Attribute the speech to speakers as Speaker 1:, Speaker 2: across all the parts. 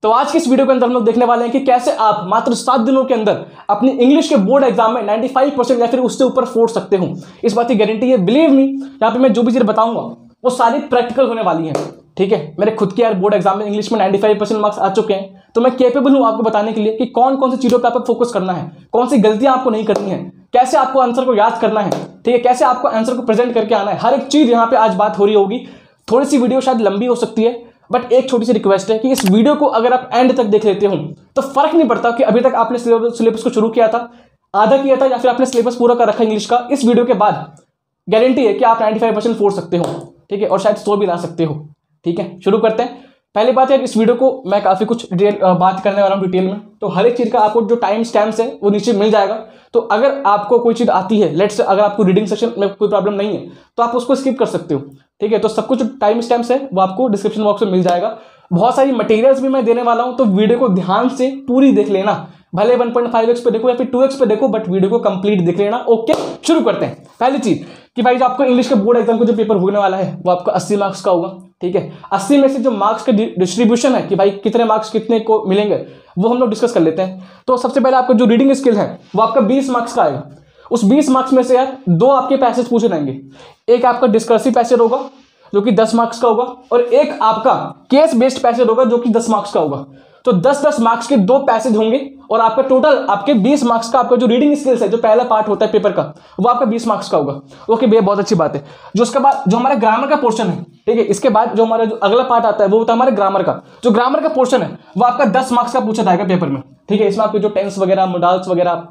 Speaker 1: तो आज की इस वीडियो के अंदर हम लोग देखने वाले हैं कि कैसे आप मात्र 7 दिनों के अंदर अपनी इंग्लिश के बोर्ड एग्जाम में 95% या फिर उससे ऊपर फोड़ सकते हो। इस बात की गारंटी है, बिलीव मी। यहाँ पे मैं जो भी चीज़ बताऊंगा वो सारी प्रैक्टिकल होने वाली है। ठीक है, मेरे खुद के यार बोर्ड एग्जाम में इंग्लिश में 95% मार्क्स आ चुके हैं, तो मैं कैपेबल हूँ आपको बताने के लिए कि कौन कौन सी चीज़ों पर आपको फोकस करना है, कौन सी गलतियां आपको नहीं करनी है, कैसे आपको आंसर को याद करना है, ठीक है, कैसे आपको आंसर को प्रेजेंट करके आना है। हर एक चीज़ यहाँ पे आज बात हो रही होगी। थोड़ी सी वीडियो शायद लंबी हो सकती है, बट एक छोटी सी रिक्वेस्ट है कि इस वीडियो को अगर आप एंड तक देख लेते हो तो फर्क नहीं पड़ता कि अभी तक आपने सिलेबस को शुरू किया था, आधा किया था, या फिर आपने सिलेबस पूरा कर रखा है इंग्लिश का। इस वीडियो के बाद गारंटी है कि आप 95% फोड़ सकते हो, ठीक है, और शायद 100 भी ला सकते हो। ठीक है, शुरू करते हैं। पहली बात है, इस वीडियो को मैं काफ़ी कुछ बात करने वाला हूँ डिटेल में, तो हर एक चीज़ का आपको जो टाइम स्टैम्प्स है वो नीचे मिल जाएगा। तो अगर आपको कोई चीज़ आती है, लेट्स से अगर आपको रीडिंग सेक्शन में कोई प्रॉब्लम नहीं है तो आप उसको स्किप कर सकते हो। ठीक है, तो सब कुछ टाइम स्टैम्प्स है वो आपको डिस्क्रिप्शन बॉक्स में मिल जाएगा। बहुत सारी मटेरियल्स भी मैं देने वाला हूँ, तो वीडियो को ध्यान से पूरी देख लेना। भले 1.5x पे देखो या फिर 2x पे देखो, बट वीडियो को कंप्लीट देख लेना। ओके, शुरू करते हैं। पहली चीज कि भाई जो आपको इंग्लिश के बोर्ड एग्जाम का जो पेपर होने वाला है वो आपका 80 मार्क्स का होगा। ठीक है, 80 में से जो मार्क्स का डिस्ट्रीब्यूशन है कि भाई कितने मार्क्स कितने को मिलेंगे वो हम लोग डिस्कस कर लेते हैं। तो सबसे पहले आपका जो रीडिंग स्किल है वो आपका 20 मार्क्स का आएगा। उस 20 मार्क्स में से यार 2 आपके पैसेज पूछे जाएंगे। एक आपका डिस्कर्सिव पैसेज होगा जो कि 10 मार्क्स का होगा, और एक आपका केस बेस्ड पैसेज होगा जो कि 10 मार्क्स का होगा। तो 10-10 मार्क्स के 2 पैसेज होंगे, और आपका टोटल आपके 20 मार्क्स का आपका जो रीडिंग स्किल्स है, जो पहला पार्ट होता है पेपर का, वो आपका 20 मार्क्स का होगा। ओके भैया, बहुत अच्छी बात है। जो उसके बाद जो हमारा ग्रामर का पोर्शन है, ठीक है, इसके बाद जो हमारा जो अगला पार्ट आता है वो होता है हमारे ग्रामर का। जो ग्रामर का पोर्शन है वो आपका 10 मार्क्स का पूछा जाएगा पेपर में। ठीक है, इसमें आपके जो टेंस वगैरह, मोडाल्स वगैरह,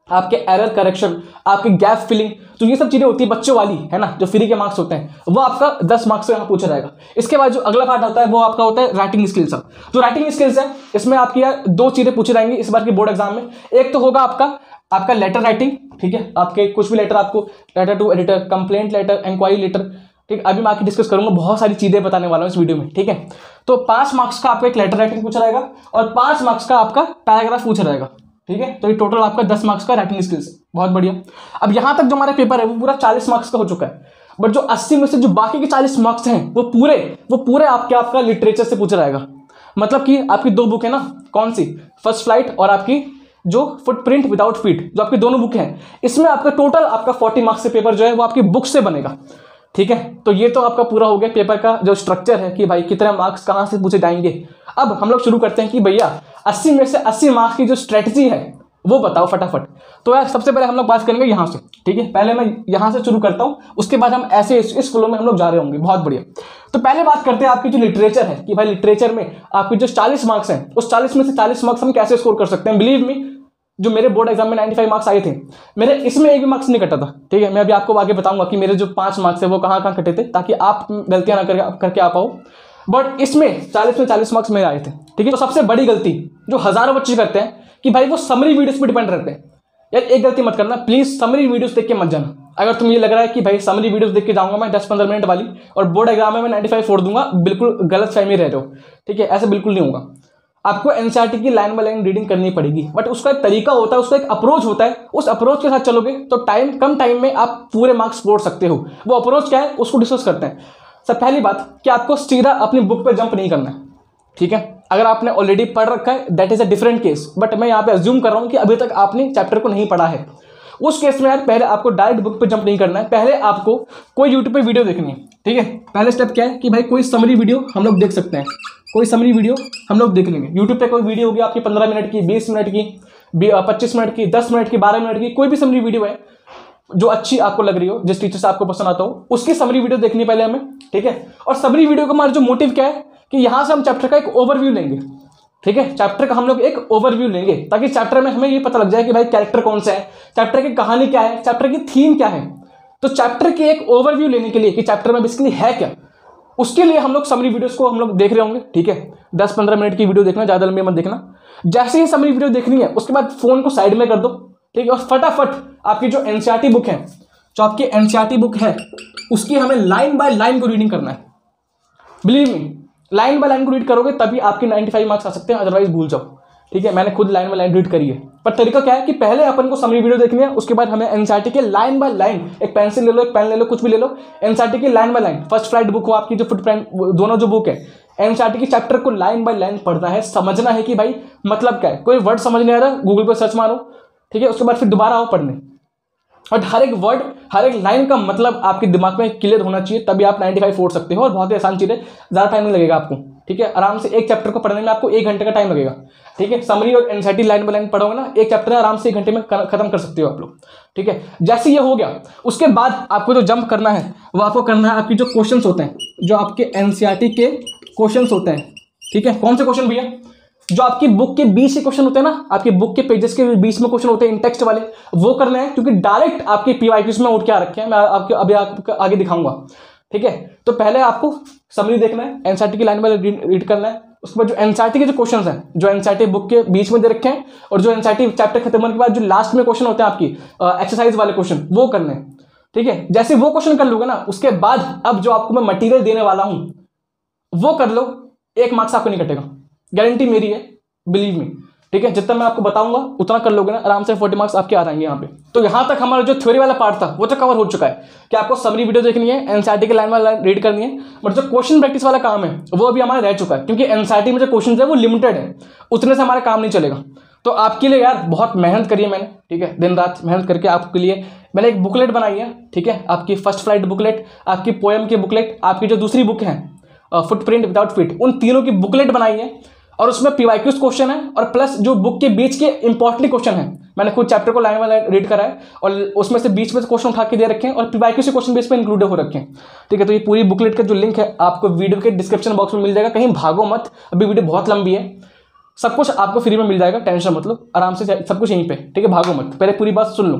Speaker 1: आपके एरर करेक्शन, आपकी गैप फिलिंग, तो ये सब चीजें होती है बच्चों वाली, है ना, जो फ्री के मार्क्स होते हैं, वो आपका 10 मार्क्स से यहाँ पूछा जाएगा। इसके बाद जो अगला पार्ट आता है वो आपका होता है राइटिंग स्किल्स। जो राइटिंग स्किल्स है इसमें आपकी यार 2 चीजें पूछी जाएंगी इस बार के बोर्ड एग्जाम में। एक तो होगा आपका लेटर राइटिंग। ठीक है, आपके कुछ भी लेटर, आपको letter to editor, complaint letter, enquiry letter, ठीक, अभी मैं आके डिस्कस करूंगा, बहुत सारी चीजें बताने वाला हूं इस वीडियो में। ठीक है, तो 5 मार्क्स का आपका एक लेटर राइटिंग पूछा जाएगा और 5 मार्क्स का आपका पैराग्राफ पूछा जाएगा। ठीक है, तो ये टोटल आपका 10 मार्क्स का राइटिंग स्किल्स। बहुत बढ़िया। अब यहां तक जो हमारा पेपर है वो पूरा 40 मार्क्स का हो चुका है, बट जो 80 में से जो बाकी के 40 मार्क्स हैं वो पूरे आपका लिटरेचर से पूछा जाएगा। मतलब कि आपकी 2 बुक है ना, कौन सी, फर्स्ट फ्लाइट और आपकी जो फुटप्रिंट विदाउट फीट, जो आपकी दोनों बुक हैं, इसमें आपका टोटल आपका 40 मार्क्स से पेपर जो है वो आपकी बुक से बनेगा। ठीक है, तो ये तो आपका पूरा हो गया पेपर का जो स्ट्रक्चर है कि भाई कितने मार्क्स कहाँ से पूछे जाएंगे। अब हम लोग शुरू करते हैं कि भैया 80 में से 80 मार्क्स की जो स्ट्रेटजी है वो बताओ फटाफट। तो यार सबसे पहले हम लोग बात करेंगे यहाँ से। ठीक है, पहले मैं यहाँ से शुरू करता हूँ, उसके बाद हम ऐसे इस फ्लो में हम लोग जा रहे होंगे। बहुत बढ़िया। तो पहले बात करते हैं आपकी जो लिटरेचर है कि भाई लिटरेचर में आपकी जो 40 मार्क्स हैं उस 40 में से 40 मार्क्स हम कैसे स्कोर कर सकते हैं। बिलीव मी, जो मेरे बोर्ड एग्जाम में 95 मार्क्स आए थे, मेरे इसमें एक भी मार्क्स नहीं कटा था। ठीक है, मैं अभी आपको आगे बताऊंगा कि मेरे जो 5 मार्क्स है वो कहाँ कहाँ कटे थे, ताकि आप गलतियां ना करके आ पाओ। बट इसमें 40 में 40 मार्क्स मेरे आए थे। ठीक है, तो सबसे बड़ी गलती जो हजारों बच्चे करते हैं कि भाई वो समरी वीडियोस पे डिपेंड रहते हैं। यार एक गलती मत करना प्लीज, समरी वीडियोस देख के मत जाना। अगर तुम्हें ये लग रहा है कि भाई समरी वीडियोस देख के जाऊंगा मैं 10-15 मिनट वाली और बोर्ड एग्जाम में मैं 95 फोड़ दूंगा, बिल्कुल गलत फहमी रह रहे हो। ठीक है, ऐसे बिल्कुल नहीं होगा। आपको एनसीईआरटी की लाइन बाय लाइन रीडिंग करनी पड़ेगी, बट उसका एक तरीका होता है, उसका एक अप्रोच होता है। उस अप्रोच के साथ चलोगे तो कम टाइम में आप पूरे मार्क्स फोड़ सकते हो। वो अप्रोच क्या है उसको डिस्कस करते हैं। सब पहली बात कि आपको सीधा अपनी बुक पे जंप नहीं करना है। ठीक है, अगर आपने ऑलरेडी पढ़ रखा है that is a different case, but मैं यहाँ पे अज्यूम कर रहा हूँ कि अभी तक आपने चैप्टर को नहीं पढ़ा है। उस केस में यार पहले आपको डायरेक्ट बुक पे जंप नहीं करना है, पहले आपको कोई यूट्यूब पे वीडियो देखनी है। ठीक है, पहले स्टेप क्या है कि भाई कोई समरी वीडियो हम लोग देख सकते हैं, कोई समरी वीडियो हम लोग देख लेंगे। यूट्यूब पे कोई वीडियो होगी आपकी 15 मिनट की, 20 मिनट की, 25 मिनट की, 10 मिनट की, 12 मिनट की, कोई भी समरी वीडियो है जो अच्छी आपको लग रही हो, जिस टीचर से आपको पसंद आता हो, उसकी समरी वीडियो देखनी पहले हमें। ठीक है, और समरी वीडियो का हमारा जो मोटिव क्या है कि यहाँ से हम चैप्टर का एक ओवरव्यू लेंगे। ठीक है, चैप्टर का हम लोग एक ओवरव्यू लेंगे ताकि चैप्टर में हमें ये पता लग जाए कि भाई कैरेक्टर कौन सा है, चैप्टर की कहानी क्या है, चैप्टर की थीम क्या है। तो चैप्टर की एक ओवरव्यू लेने के लिए कि चैप्टर में बेसिकली है क्या, उसके लिए हम लोग समरी वीडियोस को हम लोग देख रहे होंगे। ठीक है, 10-15 मिनट की वीडियो देखना, ज़्यादा लंबी मत देखना। जैसे ही समरी वीडियो देखनी है उसके बाद फोन को साइड में कर दो। ठीक है, और फटाफट आपकी जो एनसीईआरटी बुक है, जो आपकी एनसीईआरटी बुक है उसकी हमें लाइन बाय लाइन को रीडिंग करना है। Believe me, line by line को रीड करोगे तभी आपके 95 मार्क्स आ सकते हैं, अदरवाइज भूल जाओ। ठीक है, मैंने खुद लाइन बाय लाइन रीड करी है, पर तरीका क्या है कि पहले अपन को समरी वीडियो देखनी है, उसके बाद हमें एनसीईआरटी के लाइन बाय लाइन, एक पेंसिल ले लो, एक पेन ले लो, कुछ भी ले लो, एनसीईआरटी की line by line, first flight book हो आपकी, जो फुटप्रिंट, दोनों जो बुक है, एनसीईआरटी के चैप्टर को लाइन बाय लाइन पढ़ना है, समझना है कि भाई मतलब क्या है। कोई वर्ड समझ नहीं आ रहा, गूगल पर सर्च मारो, ठीक है, उसके बाद फिर दोबारा आओ पढ़ने, और हर एक वर्ड हर एक लाइन का मतलब आपके दिमाग में क्लियर होना चाहिए, तभी आप 95 फोड़ सकते हो। और बहुत ही आसान चीज़ है, ज़्यादा टाइम नहीं लगेगा आपको, ठीक है। आराम से एक चैप्टर को पढ़ने में आपको 1 घंटे का टाइम लगेगा, ठीक है। समरी और एनसीईआरटी लाइन बाय लाइन पढ़ोगे ना, एक चैप्टर आराम से 1 घंटे में खत्म कर सकते हो आप लोग, ठीक है। जैसे ये हो गया, उसके बाद आपको जो जंप करना है वो आपको करना है आपकी जो क्वेश्चंस होते हैं, जो आपके एनसीईआरटी के क्वेश्चंस होते हैं, ठीक है। कौन से क्वेश्चन भैया? जो आपकी बुक के बीच के क्वेश्चन होते हैं ना, आपकी बुक के पेजेस के बीच में क्वेश्चन होते हैं इन टेक्स्ट वाले, वो करने हैं, क्योंकि डायरेक्ट आपके पीवाईक्यूज में उठ के आ रखे हैं। मैं आपको अभी आपको आगे दिखाऊंगा, ठीक है। तो पहले आपको समरी देखना है, एनसीईआरटी की लाइन में रीड करना है, उसके बाद जो एनसीईआरटी के जो क्वेश्चंस हैं, जो एनसीईआरटी बुक के बीच में दे रखे हैं, और जो एनसीईआरटी चैप्टर खत्म होने के बाद जो लास्ट में क्वेश्चन होते हैं आपकी एक्सरसाइज वाले क्वेश्चन, वो करने हैं, ठीक है। जैसे वो क्वेश्चन कर लोगे ना, उसके बाद अब जो आपको मैं मटीरियल देने वाला हूं वो कर लो, 1 मार्क्स आपको नहीं कटेगा, गारंटी मेरी है, बिलीव मी, ठीक है। जितना मैं आपको बताऊंगा उतना कर लोगे ना, आराम से 40 मार्क्स आपके आ जाएंगे यहाँ पे। तो यहाँ तक हमारा जो थ्योरी वाला पार्ट था वो तो कवर हो चुका है कि आपको समरी वीडियो देखनी है, एनसीईआरटी के लाइन वाला रीड करनी है, बट जो क्वेश्चन प्रैक्टिस वाला काम है वो अभी हमारा रह चुका है, क्योंकि एनसीईआरटी में जो क्वेश्चन है वो लिमिटेड है, उतने से हमारा काम नहीं चलेगा। तो आपके लिए यार बहुत मेहनत करी है मैंने, ठीक है, दिन रात मेहनत करके आपके लिए मैंने एक बुकलेट बनाई है, ठीक है। आपकी फर्स्ट फ्लाइट बुकलेट, आपकी पोएम की बुकलेट, आपकी जो दूसरी बुक है फुटप्रिंट विदाउट फिट, उन तीनों की बुकलेट बनाई है, और उसमें पीवाईक्यूज क्वेश्चन है, और प्लस जो बुक के बीच के इंपॉर्टेंट क्वेश्चन है, मैंने खुद चैप्टर को लाइन वाला रीड करा है, और उसमें से बीच में क्वेश्चन उठा के दे रखे हैं, और पीवाईक्यूज के क्वेश्चन भी इसमें इंक्लूड हो रखे हैं, ठीक है। तो ये पूरी बुकलेट का जो लिंक है आपको वीडियो के डिस्क्रिप्शन बॉक्स में मिल जाएगा, कहीं भागो मत, अभी वीडियो बहुत लंबी है, सब कुछ आपको फ्री में मिल जाएगा, टेंशन मतलब आराम से सब कुछ यहीं पे, ठीक है, भागो मत, पहले पूरी बात सुन लो।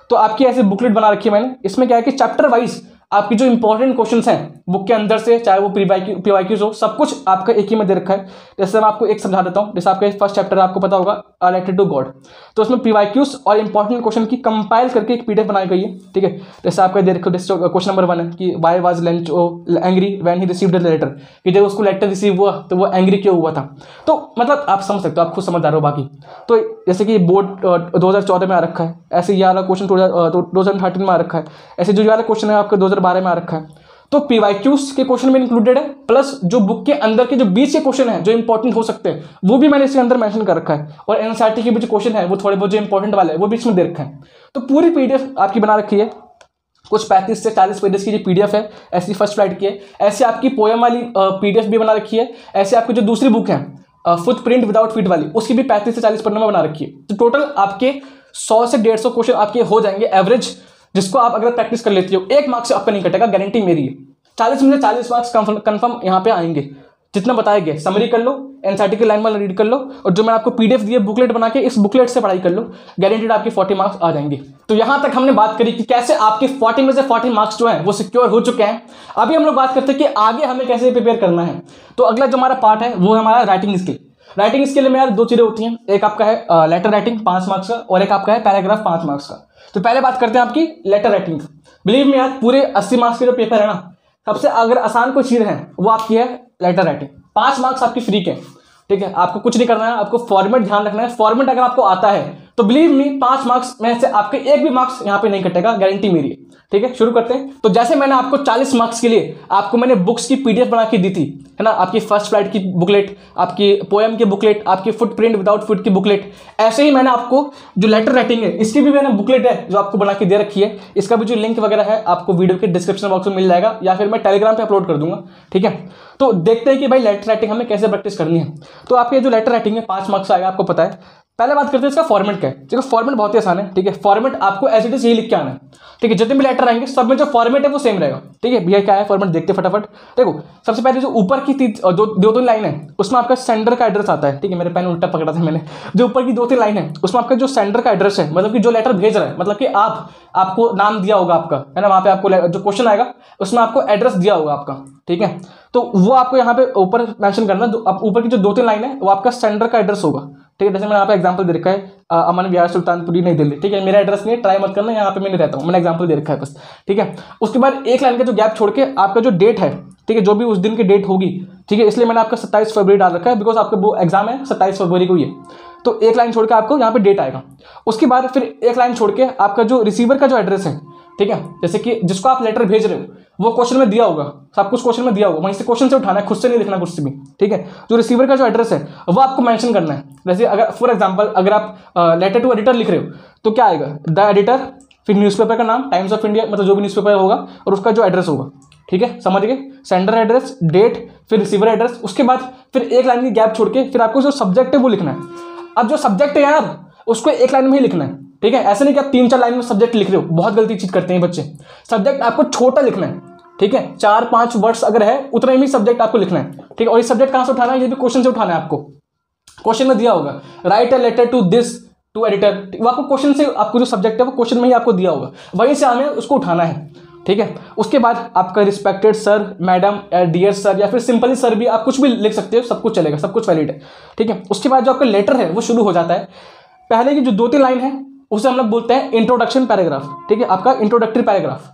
Speaker 1: तो आपकी ऐसी बुकलेट बना रखी है मैंने, इसमें क्या है कि चैप्टर वाइज आपकी जो इंपॉर्टेंट क्वेश्चंस हैं बुक के अंदर से, चाहे वो पीवाईक्यूज हो, सब कुछ आपका एक ही में दे रखा है। जैसे मैं आपको एक समझा देता हूँ, जैसे आपका फर्स्ट चैप्टर आपको पता होगा अ लेटर टू गॉड, तो उसमें पीवाईक्यूज और इंपॉर्टेंट क्वेश्चन की कंपाइल करके एक पीडीएफ बनाई गई है, ठीक है। जैसे आपका दे रखो क्वेश्चन नंबर 1 है कि why was Lencho angry when he received the letter, कि जब उसको लेटर रिसीव हुआ तो वो एंग्री क्यों हुआ था। तो मतलब आप समझ सकते हो, आप खुद समझदार हो बाकी। तो जैसे कि बोर्ड 2014 में आ रखा है, ऐसे ये वाला क्वेश्चन 2013 में आ रखा है, ऐसे जो वाला क्वेश्चन है आपका 2012 में आ रखा है। तो पीवाईक्यूज के क्वेश्चन में इंक्लूडेड है, प्लस जो बुक के अंदर के जो बीच के क्वेश्चन है जो इंपॉर्टेंट हो सकते हैं वो भी मैंने इसके अंदर मेंशन कर रखा है, और एनसीईआरटी के भी जो क्वेश्चन है वो थोड़े बहुत जो इंपॉर्टेंट वाले है वो भी इसमें दे रखा है। तो पूरी पीडीएफ आपकी बना रखी है, कुछ 35 से 40 पेजेस की जो पीडीएफ है, ऐसी फर्स्ट फ्लाइट की है, ऐसे आपकी पोएम वाली पीडीएफ भी बना रखी है, ऐसे आपकी जो दूसरी बुक है फुटप्रिंट विदाउट फिट वाली, उसकी भी 35 से 40 पन्नों में बना रखी है। तो टोटल आपके 100 से 150 क्वेश्चन आपके हो जाएंगे एवरेज, जिसको आप अगर प्रैक्टिस कर लेती हो 1 मार्क्स से आपका नहीं कटेगा, गारंटी मेरी है। 40 में से 40 मार्क्स कंफर्म यहाँ पे आएंगे, जितना बताया गया। समरी कर लो, एनसीईआरटी की लाइन वाला रीड कर लो, और जो मैं आपको पीडीएफ दी है बुकलेट बना के, इस बुकलेट से पढ़ाई कर लो, गारंटीड आपके 40 मार्क्स आ जाएंगे। तो यहाँ तक हमने बात करी कि कैसे आपके 40 में से 40 मार्क्स जो हैं वो सिक्योर हो चुके हैं। अभी हम लोग बात करते हैं कि आगे हमें कैसे प्रिपेयर करना है। तो अगला जो हमारा पार्ट है वो है हमारा राइटिंग स्किल। राइटिंग स्किल में यार 2 चीज़ें होती हैं, एक आपका है लेटर राइटिंग 5 मार्क्स का, और एक आपका है पैराग्राफ 5 मार्क्स का। तो पहले बात करते हैं आपकी लेटर राइटिंग। बिलीव में यार पूरे 80 मार्क्स के जो पेपर है ना, सबसे अगर आसान कोई चीज़ है वो आपकी है लेटर राइटिंग। 5 मार्क्स आपकी फ्री के, ठीक है। आपको कुछ नहीं करना है, आपको फॉर्मेट ध्यान रखना है। फॉर्मेट अगर आपको आता है तो बिलीव मी 5 मार्क्स में से आपके एक भी मार्क्स यहाँ पे नहीं कटेगा, गारंटी मेरी है, ठीक है। शुरू करते हैं। तो जैसे मैंने आपको 40 मार्क्स के लिए आपको मैंने बुक्स की पीडीएफ बना के दी थी, है ना, आपकी फर्स्ट फ्लाइट की बुकलेट, आपकी पोएम की बुकलेट, आपकी फुटप्रिंट विदाउट फिट की बुकलेट, ऐसे ही मैंने आपको जो लेटर राइटिंग है इसकी भी मैंने बुकलेट है जो आपको बना के दे रखी है। इसका भी जो लिंक वगैरह है आपको वीडियो के डिस्क्रिप्शन बॉक्स में मिल जाएगा, या फिर मैं टेलीग्राम पे अपलोड कर दूंगा, ठीक है। तो देखते हैं कि भाई लेटर राइटिंग हमें कैसे प्रैक्टिस करनी है। तो आपके जो लेटर राइटिंग है 5 मार्क्स आएगा, आपको पता है। पहले बात करते हैं इसका फॉर्मेट क्या है। देखो फॉर्मेट बहुत ही आसान है, ठीक है। फॉर्मेट आपको एज इट इज यही लिख के आना है, ठीक है। जितने भी लेटर आएंगे सब में जो फॉर्मेट है वो सेम रहेगा, ठीक है। भैया क्या है फॉर्मेट, देखते फटाफट। देखो सबसे पहले जो ऊपर की 2-3 लाइन है उसमें आपका सेंडर का एड्रेस आता है, ठीक है। मेरे पेन उल्टा पकड़ा था मैंने। जो ऊपर की 2-3 लाइन है उसमें आपका जो सेंडर का एड्रेस है, मतलब कि जो लेटर भेज रहा है, मतलब कि आपको नाम दिया होगा आपका, है ना, वहाँ पे आपको जो क्वेश्चन आएगा उसमें आपको एड्रेस दिया होगा आपका, ठीक है। तो वो आपको यहाँ पे ऊपर मेंशन करना, ऊपर की जो 2-3 लाइन है वो आपका सेंडर का एड्रेस होगा, ठीक है। जैसे मैंने यहाँ पे एग्जांपल दे रखा है अमन विहार सुल्तानपुरी नई दिल्ली, ठीक है। मेरा एड्रेस नहीं है, ट्राई मत करना, यहाँ पे मैं नहीं रहता हूँ, मैंने एग्जांपल दे रखा है बस, ठीक है। उसके बाद एक लाइन का जो गैप छोड़ के आपका जो डेट है, ठीक है, जो भी उस दिन की डेट होगी, ठीक है, इसलिए मैंने आपका 27 फरवरी डाल रखा है, बिकॉज आपका वो एग्जाम है 27 फरवरी को ही है। तो एक लाइन छोड़ के आपको यहाँ पे डेट आएगा। उसके बाद फिर एक लाइन छोड़ के आपका जो रिसीवर का जो एड्रेस है, ठीक है। जैसे कि जिसको आप लेटर भेज रहे हो वो क्वेश्चन में दिया होगा, सब कुछ क्वेश्चन में दिया होगा, वहीं से क्वेश्चन से उठाना है, खुद से नहीं लिखना कुछ से भी, ठीक है। जो रिसीवर का जो एड्रेस है वो आपको मेंशन करना है। जैसे अगर फॉर एग्जांपल अगर आप लेटर टू एडिटर लिख रहे हो तो क्या आएगा, द एडिटर, फिर न्यूज़पेपर का नाम, टाइम्स ऑफ इंडिया, मतलब जो भी न्यूज़पेपर होगा, और उसका जो एड्रेस होगा, ठीक है, समझ गए। सेंडर एड्रेस, डेट, फिर रिसीवर एड्रेस, उसके बाद फिर एक लाइन की गैप छोड़ के फिर आपको जो सब्जेक्ट है वो लिखना है। अब जो सब्जेक्ट है यार उसको एक लाइन में ही लिखना है, ठीक है। ऐसे नहीं कि आप 3-4 लाइन में सब्जेक्ट लिख रहे हो, बहुत गलती चीज करते हैं बच्चे। सब्जेक्ट आपको छोटा लिखना है, ठीक है, 4-5 वर्ड्स अगर है उतना ही सब्जेक्ट आपको लिखना है, ठीक है। और ये सब्जेक्ट कहां से उठाना है, ये भी क्वेश्चन से उठाना है आपको। क्वेश्चन में दिया होगा write a letter to this to editor, वो आपको क्वेश्चन से, आपको जो सब्जेक्ट है वो क्वेश्चन में ही आपको दिया होगा, वहीं से हमें उसको उठाना है, ठीक है। उसके बाद आपका respected sir, madam, dear sir, या फिर सिंपली सर भी आप कुछ भी लिख सकते हो, सब कुछ चलेगा, सब कुछ वैलिड है, ठीक है। उसके बाद जो आपका लेटर है वो शुरू हो जाता है, पहले की जो 2-3 लाइन है उसे हम लोग बोलते हैं इंट्रोडक्शन पैराग्राफ, ठीक है, आपका इंट्रोडक्टरी पैराग्राफ,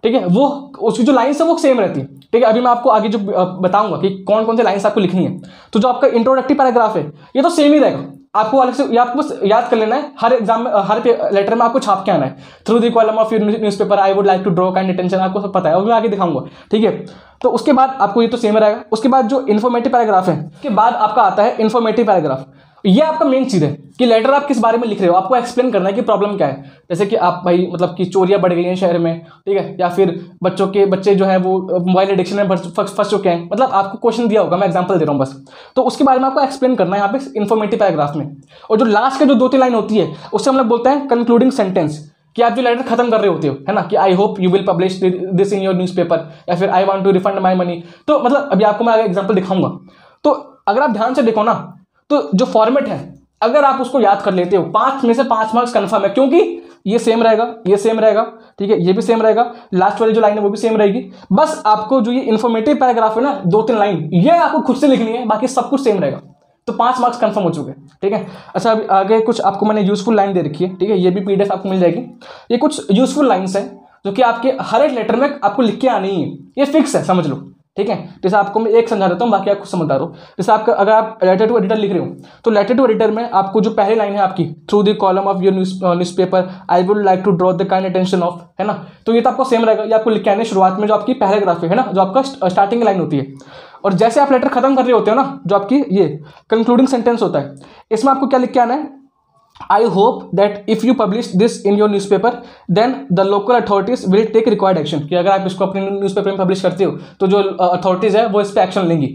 Speaker 1: ठीक है। वो उसकी जो लाइन्स है वो सेम रहती है, ठीक है। अभी मैं आपको आगे जो बताऊंगा कि कौन कौन सी लाइन्स आपको लिखनी है। तो जो आपका इंट्रोडक्टरी पैराग्राफ है ये तो सेम ही रहेगा, आपको अलग से आपको याद कर लेना है। हर एग्जाम में, हर लेटर में आपको छाप के आना है, through the column of your newspaper I would like to draw kind attention, आपको सब पता है, और मैं आगे दिखाऊंगा, ठीक है। तो उसके बाद आपको ये तो सेम रहेगा। उसके बाद जो इन्फॉर्मेटिव पैराग्राफ है, उसके बाद आपका आता है इन्फॉर्मेटिव पैराग्राफ। ये आपका मेन चीज़ है कि लेटर आप किस बारे में लिख रहे हो, आपको एक्सप्लेन करना है कि प्रॉब्लम क्या है। जैसे कि आप भाई मतलब कि चोरियां बढ़ गई हैं शहर में, ठीक है, या फिर बच्चे जो है वो मोबाइल एडिक्शन में फंस चुके हैं, मतलब आपको क्वेश्चन दिया होगा, मैं एग्जांपल दे रहा हूँ बस। तो उसके बारे में आपको एक्सप्लेन करना है यहाँ पे इन्फॉर्मेटिव पैराग्राफ में। और जो लास्ट का जो 2-3 लाइन होती है उससे हम लोग बोलते हैं कंक्लूडिंग सेंटेंस, कि आप जो लेटर खत्म कर रहे होते हो, है ना, कि I hope you will publish this in your newspaper, या फिर I want to refund my money. तो मतलब अभी आपको मैं एग्जांपल दिखाऊंगा। तो अगर आप ध्यान से देखो ना, तो जो फॉर्मेट है अगर आप उसको याद कर लेते हो 5 में से 5 मार्क्स कन्फर्म है, क्योंकि ये सेम रहेगा, ये सेम रहेगा, ठीक है, ये भी सेम रहेगा, लास्ट वाली जो लाइन है वो भी सेम रहेगी। बस आपको जो ये इन्फॉर्मेटिव पैराग्राफ है ना, 2-3 लाइन, ये आपको खुद से लिखनी है, बाकी सब कुछ सेम रहेगा। तो 5 मार्क्स कंफर्म हो चुके हैं, ठीक है। अच्छा, अभी आगे कुछ आपको मैंने यूजफुल लाइन दे रखी है, ठीक है, ये भी पीडीएफ आपको मिल जाएगी। ये कुछ यूजफुल लाइन्स हैं जो कि आपके हर एक लेटर में आपको लिख के आनी ही है, ये फिक्स है, समझ लो, ठीक है। जैसे आपको मैं एक समझा देता हूँ, बाकी आप खुद समझदार हो। जैसे आपका अगर आप लेटर टू एडिटर लिख रहे हो तो लेटर टू एडिटर में आपको जो पहली लाइन है आपकी, through the column of your newspaper I would like to draw the kind attention of, है ना, तो ये तो आपको सेम रहेगा, ये आपको लिख के आने शुरुआत में जो आपकी पैराग्राफ है ना, जो आपका स्टार्टिंग लाइन होती है। और जैसे आप लेटर खत्म कर रहे होते हो ना, जो आपकी ये कंक्लूडिंग सेंटेंस होता है, इसमें आपको क्या लिख के आना है, I hope that if you publish this in your newspaper, then the local authorities will take required action, कि अगर आप इसको अपने न्यूज़पेपर में पब्लिश करते हो तो जो अथॉरिटीज़ है वो इस पर एक्शन लेंगी।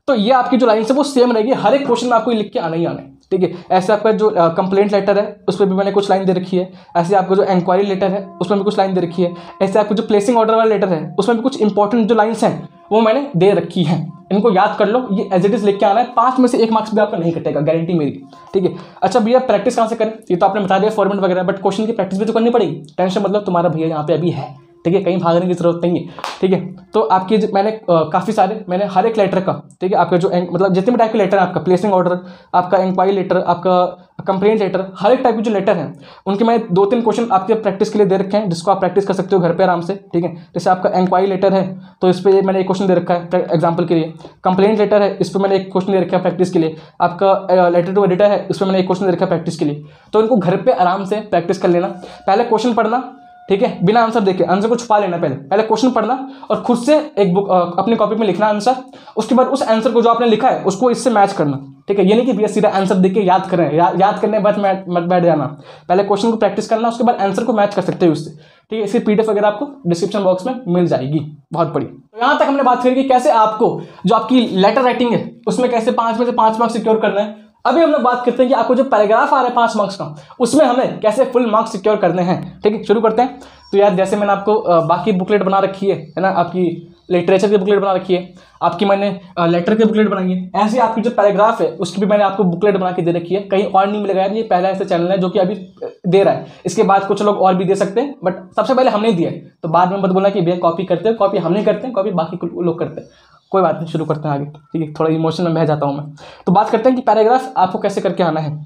Speaker 1: तो ये आपकी जो लाइन है वो सेम रहेगी, हर एक क्वेश्चन में आपको लिख के आना ही आना है, ठीक है। ऐसे आपका जो कंप्लेंट लेटर है उस पर भी मैंने कुछ लाइन दे रखी है, ऐसे आपको जो इंक्वायरी लेटर है उसमें भी कुछ लाइन दे रखी है, ऐसे आपको जो प्लेसिंग ऑर्डर वाला लेटर है उसमें भी कुछ इंपॉर्टेंट जो लाइन्स हैं वो मैंने दे रखी हैं। इनको याद कर लो, ये एज इट इज लिख के आना है, 5 में से 1 मार्क्स भी आपका नहीं कटेगा, गारंटी मेरी, ठीक है। अच्छा भैया प्रैक्टिस कहाँ से करें, ये तो आपने बता दिया फॉर्मेट वगैरह, बट क्वेश्चन की प्रैक्टिस भी तो करनी पड़ेगी। टेंशन मतलब तुम्हारा भैया यहाँ पे अभी है, ठीक है, कहीं भागने की जरूरत नहीं है, ठीक है। तो आपकी मैंने काफ़ी सारे, मैंने हर एक लेटर का, ठीक है, आपका जो मतलब जितने भी टाइप के लेटर है, आपका प्लेसिंग ऑर्डर, आपका इंक्वायरी लेटर, आपका कंप्लेंट लेटर, हर एक टाइप के जो लेटर हैं उनके मैंने 2-3 क्वेश्चन आपके प्रैक्टिस के लिए दे रखे हैं, जिसको आप प्रैक्टिस कर सकते हो घर पे आराम से, ठीक है। जैसे आपका इंक्वायरी लेटर है तो इस पर मैंने एक क्वेश्चन दे रखा है एग्जाम्पल के लिए, कंप्लेंट लेटर है इस पर मैंने एक क्वेश्चन दे रखा है प्रैक्टिस के लिए, आपका लेटर टू एडिटर है इस पर मैंने एक क्वेश्चन दे रखा है प्रैक्टिस के लिए। तो इनको घर पर आराम से प्रैक्टिस कर लेना, पहले क्वेश्चन पढ़ना, ठीक है, बिना आंसर देखे, आंसर को छुपा लेना, पहले क्वेश्चन पढ़ना और खुद से एक बुक अपनी कॉपी में लिखना आंसर, उसके बाद उस आंसर को जो आपने लिखा है उसको इससे मैच करना, ठीक है। ये नहीं कि भैया सीधा आंसर देख के याद करें, याद करने बाद मत बैठ जाना, पहले क्वेश्चन को प्रैक्टिस करना, उसके बाद आंसर को मैच कर सकते हो उससे, ठीक है। इसकी पीडीएफ वगैरह आपको डिस्क्रिप्शन बॉक्स में मिल जाएगी, बहुत बड़ी। तो यहाँ तक हमने बात करी कि कैसे आपको जो आपकी लेटर राइटिंग है उसमें कैसे 5 में से 5 मार्क्स सिक्योर करना है। अभी हम लोग बात करते हैं कि आपको जो पैराग्राफ आ रहा है 5 मार्क्स का, उसमें हमें कैसे फुल मार्क्स सिक्योर करने हैं, ठीक है। शुरू करते हैं। तो यार जैसे मैंने आपको बाकी बुकलेट बना रखी है ना, आपकी लिटरेचर की बुकलेट बना रखी है, आपकी मैंने लेटर की बुकलेट बनाई है, ऐसे आपकी जो पैराग्राफ है उसकी भी मैंने आपको बुकलेट बना के दे रखी है, कहीं और नहीं मिलेगा यार, ये पहला ऐसा चैनल है जो कि अभी दे रहा है, इसके बाद कुछ लोग और भी दे सकते हैं, बट सबसे पहले हमने दिया है, तो बाद में मत बोलना कि भैया कॉपी करते हो, कॉपी हम नहीं करते हैं, कॉपी बाकी लोग करते हैं, कोई बात नहीं, शुरू करते हैं आगे, ठीक है। थोड़ा इमोशनल में बह जाता हूँ मैं, तो बात करते हैं कि पैराग्राफ आपको कैसे करके आना है।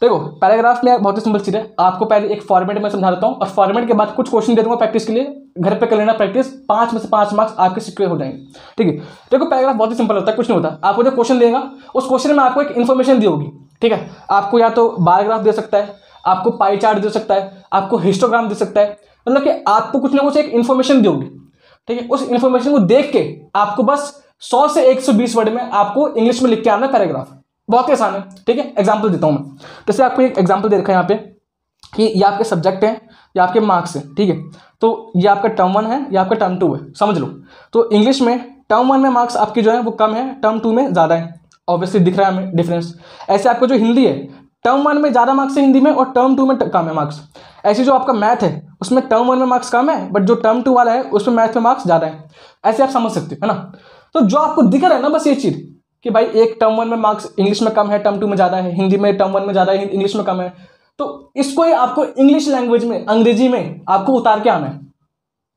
Speaker 1: देखो पैराग्राफ में बहुत ही सिंपल चीज़ है, आपको पहले एक फॉर्मेट में समझा देता हूँ और फॉर्मेट के बाद कुछ क्वेश्चन दे दूंगा प्रैक्टिस के लिए, घर पे कर लेना प्रैक्टिस, 5 में से 5 मार्क्स आपके सिक्योर हो जाएंगे, ठीक है। देखो पैराग्राफ बहुत ही सिंपल होता है, कुछ नहीं होता, आपको जो क्वेश्चन देगा उस क्वेश्चन में आपको एक इन्फॉर्मेशन दी होगी, ठीक है। आपको या तो बार ग्राफ दे सकता है, आपको पाई चार्ट दे सकता है, आपको हिस्टोग्राम दे सकता है, मतलब कि आपको कुछ ना कुछ एक इन्फॉर्मेशन दी होगी, ठीक है, उस इन्फॉर्मेशन को देख के आपको बस 100 से 120 वर्ड में आपको इंग्लिश में लिख के आना है पैराग्राफ। बहुत ही आसान है, ठीक है। एग्जाम्पल देता हूँ मैं, जैसे आपको एक एग्जाम्पल दे रखा है यहाँ पे कि ये आपके सब्जेक्ट है, ये आपके मार्क्स है, ठीक है। तो ये आपका टर्म 1 है, ये आपका टर्म 2 है, समझ लो। तो इंग्लिश में टर्म 1 में मार्क्स आपके जो है वो कम है, टर्म 2 में ज़्यादा है, ऑब्वियसली दिख रहा है हमें डिफरेंस। ऐसे आपको जो हिंदी है, टर्म 1 में ज़्यादा मार्क्स है हिंदी में और टर्म 2 में कम है मार्क्स। ऐसे जो आपका मैथ है उसमें टर्म 1 में मार्क्स कम है, बट जो टर्म 2 वाला है उसमें मैथ में मार्क्स ज़्यादा है। ऐसे आप समझ सकते हो, है ना। तो जो आपको दिख रहा है ना बस ये चीज़ कि भाई एक टर्म 1 में मार्क्स इंग्लिश में कम है, टर्म 2 में ज़्यादा है, हिंदी में टर्म 1 में ज़्यादा है, इंग्लिश में कम है, तो इसको ही आपको इंग्लिश लैंग्वेज में, अंग्रेजी में आपको उतार के आना है,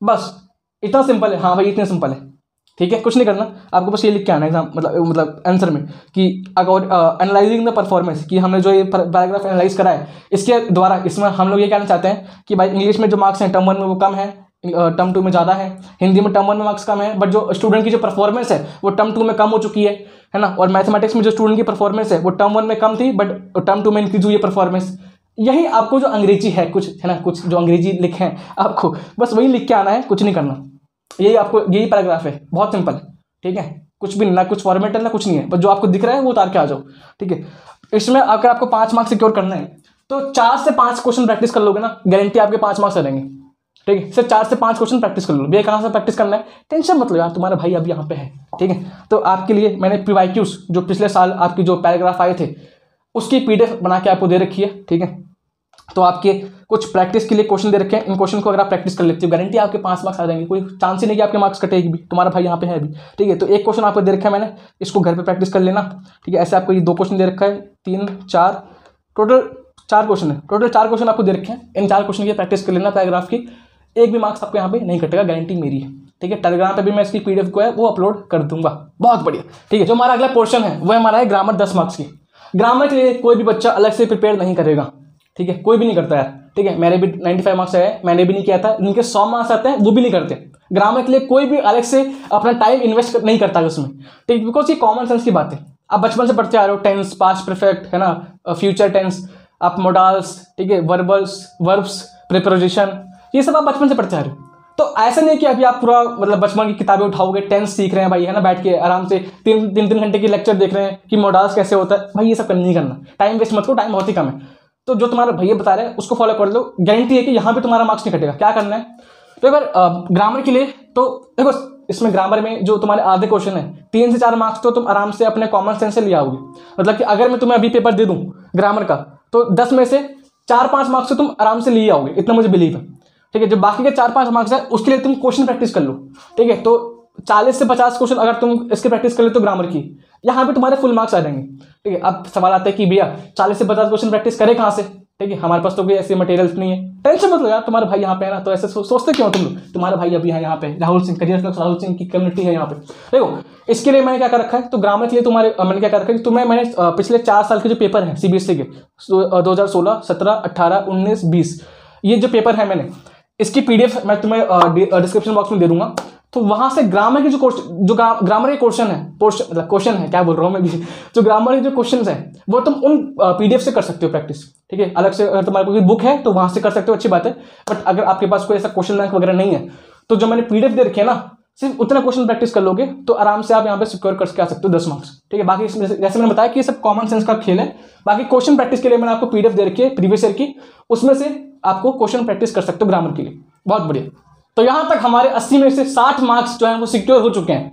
Speaker 1: बस इतना सिंपल है। हाँ भाई इतना सिंपल है, ठीक है, कुछ नहीं करना, आपको बस ये लिख के आना है एग्जाम मतलब आंसर में कि एनालाइजिंग द परफॉर्मेंस, कि हमने जो ये पैराग्राफ एनालाइज करा है इसके द्वारा, इसमें हम लोग ये कहना चाहते हैं कि भाई इंग्लिश में जो मार्क्स हैं टर्म 1 में वो कम है, टर्म 2 में ज़्यादा है, हिंदी में टर्म 1 में मार्क्स कम है, बट जो स्टूडेंट की जो परफॉर्मेंस है वो टर्म 2 में कम हो चुकी है ना। और मैथमेटिक्स में जो स्टूडेंट की परफॉर्मेंस है वो टर्म 1 में कम थी, बट टर्म 2 में इंक्रीज हुई है परफॉर्मेंस। यही आपको जो अंग्रेजी है कुछ, है ना, कुछ जो अंग्रेजी लिखे हैं आपको बस वही लिख के आना है, कुछ नहीं करना। यही आपको, यही पैराग्राफ है, बहुत सिंपल, ठीक है, कुछ भी ना कुछ फॉर्मेट है ना कुछ नहीं है, बस जो आपको दिख रहा है वो उतार के आ जाओ, ठीक है। इसमें अगर आपको 5 मार्क्स सिक्योर करना है तो 4 से 5 क्वेश्चन प्रैक्टिस कर लोगे ना, गारंटी आपके 5 मार्क्स आ जाएंगे, ठीक है। सिर्फ 4 से 5 क्वेश्चन प्रैक्टिस कर लो। भैया कहाँ से प्रैक्टिस करना है, टेंशन मत लो यार, तुम्हारा भाई अभी यहाँ पे है, ठीक है। तो आपके लिए मैंने PYQs जो पिछले साल आपकी जो पैराग्राफ आए थे उसकी PDF बना के आपको दे रखी है, ठीक है। तो आपके कुछ प्रैक्टिस के लिए क्वेश्चन दे रखे हैं, इन क्वेश्चन को अगर आप प्रैक्टिस कर लेते हो गारंटी आपके 5 मार्क्स आ जाएंगे, कोई चांस ही नहीं कि आपके मार्क्स कटेगी भी, तुम्हारा भाई यहाँ पे है अभी, ठीक है। तो एक क्वेश्चन आपको दे रखा है मैंने, इसको घर पे प्रैक्टिस कर लेना, ठीक है। ऐसे आपको ये 2 क्वेश्चन दे रखा है, 3 4 टोटल 4 क्वेश्चन है, टोटल 4 क्वेश्चन आपको दे रखे हैं। इन 4 क्वेश्चन की प्रैक्टिस कर लेना पैराग्राफ की, एक भी मार्क्स आपको यहाँ पे नहीं कटेगा, गारंटी मेरी है, ठीक है। टेलीग्राम पे भी मैं इसकी PDF को है वो अपलोड कर दूंगा, बहुत बढ़िया, ठीक है। जो हमारा अगला पोर्शन है वो हमारा है ग्रामर 10 मार्क्स की। ग्रामर के लिए कोई भी बच्चा अलग से प्रिपेयर नहीं करेगा, ठीक है, कोई भी नहीं करता यार, ठीक है। मेरे भी 95 मार्क्स आए, मैंने भी नहीं किया था, जिनके 100 मार्क्स आते हैं वो भी नहीं करते। ग्रामर के लिए कोई भी अलग से अपना टाइम इन्वेस्ट नहीं करता है उसमें, ठीक है, बिकॉज ये कॉमन सेंस की बात है। आप बचपन से पढ़ते आ रहे हो, टेंस, पास्ट परफेक्ट, है ना, फ्यूचर टेंस, आप मोडाल्स, ठीक है, वर्बल्स, वर्ब्स, प्रीपोजिशन, ये सब आप बचपन से पढ़ते आ रहे हो। तो ऐसा नहीं कि अभी आप पूरा मतलब बचपन की किताबें उठाओगे, टेंस सीख रहे हैं भाई, है ना, बैठ के आराम से 3 घंटे की लेक्चर देख रहे हैं कि मोडाल्स कैसे होता है, भाई ये सब नहीं करना, टाइम वेस्ट मत करो, टाइम बहुत ही कम है। तो जो तुम्हारा भैया बता रहे हैं उसको फॉलो कर लो, गारंटी है कि यहाँ पे तुम्हारा मार्क्स नहीं कटेगा। क्या करना है, तो एक बार ग्रामर के लिए तो देखो, इसमें ग्रामर में जो तुम्हारे आधे क्वेश्चन है 3 से 4 मार्क्स तो तुम आराम से अपने कॉमन सेंस से ले आओगे। मतलब कि अगर मैं तुम्हें अभी पेपर दे दूँ ग्रामर का तो 10 में से 4-5 मार्क्स तो तुम आराम से ले आओगे, इतना मुझे बिलीव है, ठीक है। जो बाकी के 4-5 मार्क्स है उसके लिए तुम क्वेश्चन प्रैक्टिस कर लो, ठीक है। तो 40 से 50 क्वेश्चन अगर तुम इसके प्रैक्टिस कर ले तो ग्रामर की, यहाँ पे तुम्हारे फुल मार्क्स आ जाएंगे, ठीक है। अब सवाल आता है कि भैया 40 से 50 क्वेश्चन प्रैक्टिस करें कहाँ से, ठीक है, हमारे पास तो कोई ऐसे मटेरियल्स नहीं है। टेंशन मत लो यार, तुम्हारा भाई यहाँ पे है ना, तो ऐसे सोचते क्यों तुम लोग, तुम्हारा भाई अभी है यहाँ पे, राहुल सिंह, करियर फ्लक्स राहुल सिंह की कम्युनिटी है यहाँ पे। देखो इसके लिए मैंने क्या कर रखा है, तो ग्रामर के लिए तुम्हारे मैंने क्या कर रखा है, तुम्हें मैंने पिछले 4 साल के जो पेपर हैं CBSE के 2016, 17, 18, 19, 20, ये जो पेपर है मैंने इसकी PDF मैं तुम्हें डिस्क्रिप्शन बॉक्स में दे दूंगा। तो वहां से ग्रामर के जो ग्रामर के क्वेश्चन है, मतलब क्वेश्चन है, क्या बोल रहा हूँ मैं भी, जो ग्रामर के जो क्वेश्चन है वो तुम उन PDF से कर सकते हो प्रैक्टिस, ठीक है। अलग से अगर तुम्हारे कोई बुक है तो वहां से कर सकते हो, अच्छी बात है। बट अगर आपके पास कोई ऐसा क्वेश्चन बैंक वगैरह नहीं है तो जो मैंने PDF दे रखे है ना, सिर्फ उतना क्वेश्चन प्रैक्टिस कर लोगे तो आराम से आप यहाँ पे सिक्योर करके आ सकते हो 10 मार्क्स, ठीक है। बाकी जैसे मैंने बताया कि ये सब कॉमन सेंस का खेल है। बाकी क्वेश्चन प्रैक्टिस के लिए मैंने आपको PDF दे रखी है प्रीवियस ईयर की, उसमें से आपको क्वेश्चन प्रैक्टिस कर सकते हो ग्रामर के लिए, बहुत बढ़िया। तो यहां तक हमारे 80 में से 60 मार्क्स जो हैं वो सिक्योर हो चुके हैं।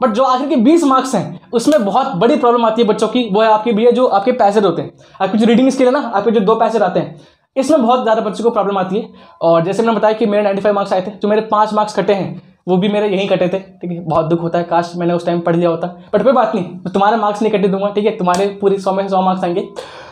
Speaker 1: बट जो आखिर के 20 मार्क्स हैं उसमें बहुत बड़ी प्रॉब्लम आती है बच्चों की, वो है आपके भैया जो आपके पैसेज होते हैं, आपकी जो रीडिंग स्किल है ना, आपके जो 2 पैसेज आते हैं, इसमें बहुत ज़्यादा बच्चों को प्रॉब्लम आती है। और जैसे मैंने बताया कि मेरे 95 मार्क्स आए थे, जो मेरे 5 मार्क्स कटे हैं वो भी मेरे यहीं कटे थे, ठीक है। बहुत दुख होता है, काश मैंने उस टाइम पढ़ लिया होता, बट कोई बात नहीं, मैं तुम्हारे मार्क्स नहीं कटे दूंगा, ठीक है। तुम्हारे पूरी 100 में से 100 मार्क्स आएंगे।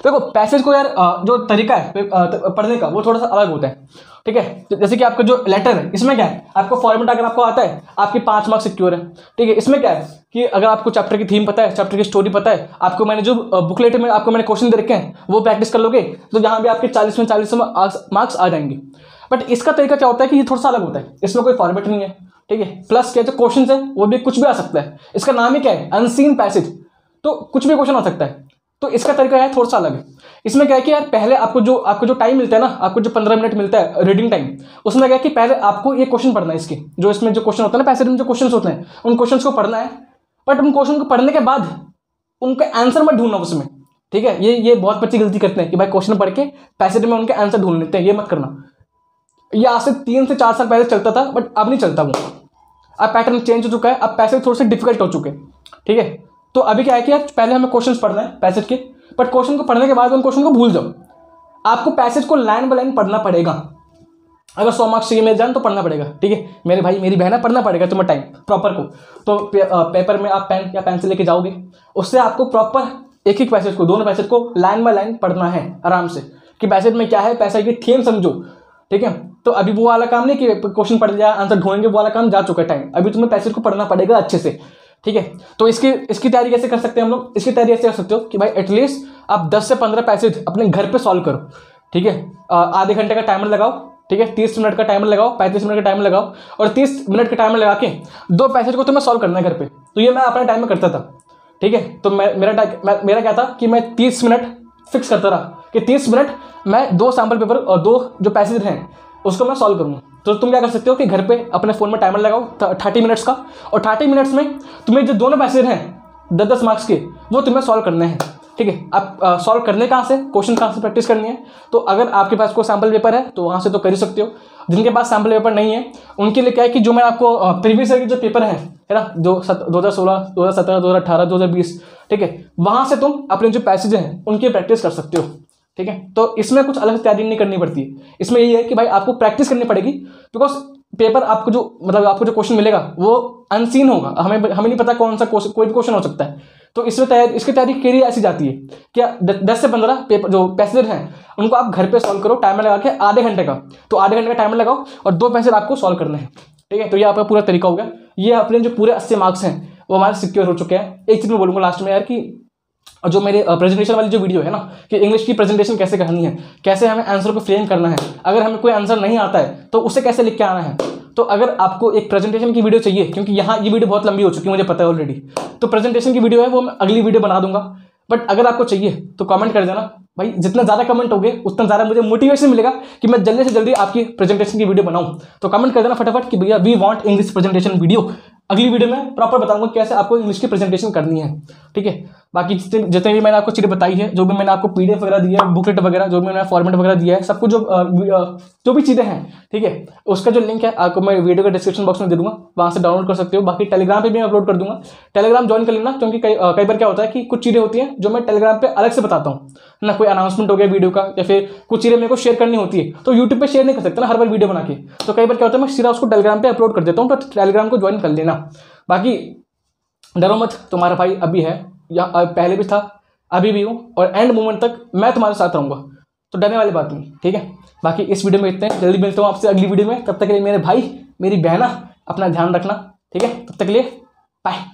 Speaker 1: देखो पैसेज को यार जो तरीका है पढ़ने का वो थोड़ा सा अलग होता है, ठीक है। जैसे कि आपका जो लेटर है इसमें क्या है, आपको फॉर्मेट अगर आपको आता है आपके 5 मार्क्स सिक्योर है, ठीक है। इसमें क्या है कि अगर आपको चैप्टर की थीम पता है, चैप्टर की स्टोरी पता है, आपको मैंने जो बुकलेट में आपको मैंने क्वेश्चन दे रखे हैं वो प्रैक्टिस कर लोगे तो यहाँ भी आपके 40 में 40 मार्क्स आ जाएंगे। बट इसका तरीका क्या होता है कि ये थोड़ा सा अलग होता है, इसमें कोई फॉर्मेट नहीं है, ठीक है। प्लस क्या जो क्वेश्चन है वो भी कुछ भी आ सकता है, इसका नाम ही क्या है, अनसीन पैसेज, तो कुछ भी क्वेश्चन आ सकता है। तो इसका तरीका है थोड़ा सा अलग है। इसमें क्या है कि यार पहले आपको जो टाइम मिलता है ना, आपको जो 15 मिनट मिलता है रीडिंग टाइम, उसमें क्या है कि पहले आपको ये क्वेश्चन पढ़ना है, इसके जो इसमें जो क्वेश्चन होता है ना, पैसेज में जो क्वेश्चन होते हैं उन क्वेश्चन को पढ़ना है। बट उन क्वेश्चन को पढ़ने के बाद उनका आंसर मत ढूंढना उसमें, ठीक है। ये बहुत बच्चे गलती करते हैं कि भाई क्वेश्चन पढ़ के पैसेज में उनके आंसर ढूंढ लेते हैं, ये मत करना। ये आज से 3 से 4 साल पहले चलता था, बट अब नहीं चलता वो। अब पैटर्न चेंज हो चुका है, अब पैसेज थोड़े से डिफिकल्ट हो चुके हैं, ठीक है। तो अभी क्या है कि यार पहले हमें क्वेश्चंस पढ़ना है पैसेज के, बट क्वेश्चन को पढ़ने के बाद उन क्वेश्चन को भूल जाओ। आपको पैसेज को लाइन बाय लाइन पढ़ना पड़ेगा। अगर 100 मार्क्स चाहिए मेरे जान तो पढ़ना पड़ेगा, ठीक है मेरे भाई मेरी बहन, पढ़ना पड़ेगा तुम्हें टाइम प्रॉपर को। तो पेपर में आप पेन या पेंसिल लेके जाओगे, उससे आपको प्रॉपर एक एक पैसेज को, दोनों पैसेज को लाइन बाय लाइन पढ़ना है आराम से, कि पैसेज में क्या है, पैसेज की थीम समझो, ठीक है। तो अभी वो वाला काम नहीं कि क्वेश्चन पढ़ लिया आंसर ढूंढेंगे, वो वाला काम जा चुका है टाइम। अभी तुम्हें पैसेज को पढ़ना पड़ेगा अच्छे से, ठीक है। तो इसकी तैयारी कैसे कर सकते हैं हम लोग? इसकी तैयारी ऐसे कर सकते हो कि भाई एटलीस्ट आप 10 से 15 पैसेज अपने घर पे सॉल्व करो, ठीक है। आधे घंटे का टाइमर लगाओ, ठीक है, 30 मिनट का टाइमर लगाओ, 35 मिनट का टाइमर लगाओ, और 30 मिनट का टाइमर लगा के 2 पैसेज को तुम्हें सॉल्व करना है घर पे। तो ये मैं अपने टाइम में करता था, ठीक है। तो मेरा क्या था कि मैं 30 मिनट फिक्स करता रहा कि 30 मिनट मैं 2 सैम्पल पेपर और 2 जो पैसेज हैं उसको मैं सॉल्व करूँगा। तो तुम क्या कर सकते हो कि घर पे अपने फ़ोन में टाइमर लगाओ 30 मिनट्स का, और 30 मिनट्स में तुम्हें जो दोनों पैसेज हैं 10-10 मार्क्स के, वो तुम्हें सॉल्व करने हैं, ठीक है। आप सॉल्व करने कहाँ से, क्वेश्चन कहाँ से प्रैक्टिस करनी है? तो अगर आपके पास कोई सैम्पल पेपर है तो वहाँ से तो कर ही सकते हो। जिनके पास सैम्पल पेपर नहीं है उनके लिए क्या है कि जो मैं आपको प्रीवियस ईयर के जो पेपर है ना, जो 2016, 2017, 2018, 2020, ठीक है, वहाँ से तुम अपने जो पैसेज हैं उनकी प्रैक्टिस कर सकते हो, ठीक है। तो इसमें कुछ अलग तैयारी नहीं करनी पड़ती है। इसमें ये है कि भाई आपको प्रैक्टिस करनी पड़ेगी, बिकॉज पेपर आपको जो क्वेश्चन मिलेगा वो अनसीन होगा। हमें नहीं पता कौन सा कोई भी क्वेश्चन हो सकता है। तो इसकी तैयारी करी ऐसी जाती है कि 10 से 15 पेपर जो पैसेज हैं उनको आप घर पे सॉल्व करो, टाइमर लगा के आधे घंटे का। तो आधे घंटे का टाइमर लगाओ और 2 पैसेज आपको सॉल्व करने हैं, ठीक है। तो ये आपका पूरा तरीका हो गया। ये अपने जो पूरे 80 मार्क्स हैं वो हमारे सिक्योर हो चुके हैं। एक चीज़ मैं बोलूँगा लास्ट में यार, कि जो मेरे प्रेजेंटेशन वाली जो वीडियो है ना, कि इंग्लिश की प्रेजेंटेशन कैसे करनी है, कैसे हमें आंसर को फ्रेम करना है, अगर हमें कोई आंसर नहीं आता है तो उसे कैसे लिख के आना है। तो अगर आपको एक प्रेजेंटेशन की वीडियो चाहिए, क्योंकि यहाँ ये वीडियो बहुत लंबी हो चुकी है मुझे पता है ऑलरेडी, तो प्रेजेंटेशन की वीडियो है वो मैं अगली वीडियो बना दूंगा। बट अगर आपको चाहिए तो कमेंट कर देना भाई, जितना ज़्यादा कमेंट होंगे उतना ज़्यादा मुझे मोटिवेशन मिलेगा कि मैं जल्दी से जल्दी आपकी प्रेजेंटेशन की वीडियो बनाऊँ। तो कमेंट कर देना फटाफट कि भैया we want English presentation video. अगली वीडियो में प्रॉपर बताऊंगा कैसे आपको इंग्लिश की प्रेजेंटेशन करनी है, ठीक है। बाकी जितने भी मैंने आपको चीज़ें बताई है, जो भी मैंने आपको PDF वगैरह दिया है, बुकलेट वगैरह जो भी मैंने फॉर्मेट वगैरह दिया है, सब कुछ जो भी चीज़ें हैं, ठीक है, उसका जो लिंक है आपको मैं वीडियो के डिस्क्रिप्शन बॉक्स में दे दूंगा, वहाँ से डाउनलोड कर सकते हो। बाकी टेलीग्राम पे भी मैं अपलोड कर दूंगा, टेलीग्राम ज्वाइन कर लेना, क्योंकि कई बार क्या होता है कि कुछ चीज़ें होती हैं जो मैं टेलीग्राम पे अलग से बताता हूँ ना, कोई अनाउंसमेंट हो गया वीडियो का, या फिर कुछ चीज़ें मेरे को शेयर करनी होती है तो यूट्यूब पे शेयर नहीं कर सकता ना हर बार वीडियो बना के। तो कई बार क्या होता है मैं सीधा उसको टेलीग्राम पे अपलोड कर देता हूँ, तो टेलीग्राम को ज्वाइन कर लेना। बाकी डरो मत, तुम्हारा भाई अभी है, या पहले भी था, अभी भी हूँ, और एंड मोमेंट तक मैं तुम्हारे साथ रहूँगा। तो डरने वाली बात नहीं, ठीक है। बाकी इस वीडियो में इतने, जल्दी मिलता हूँ आपसे अगली वीडियो में। तब तक के लिए मेरे भाई मेरी बहना अपना ध्यान रखना, ठीक है। तब तक के लिए बाय।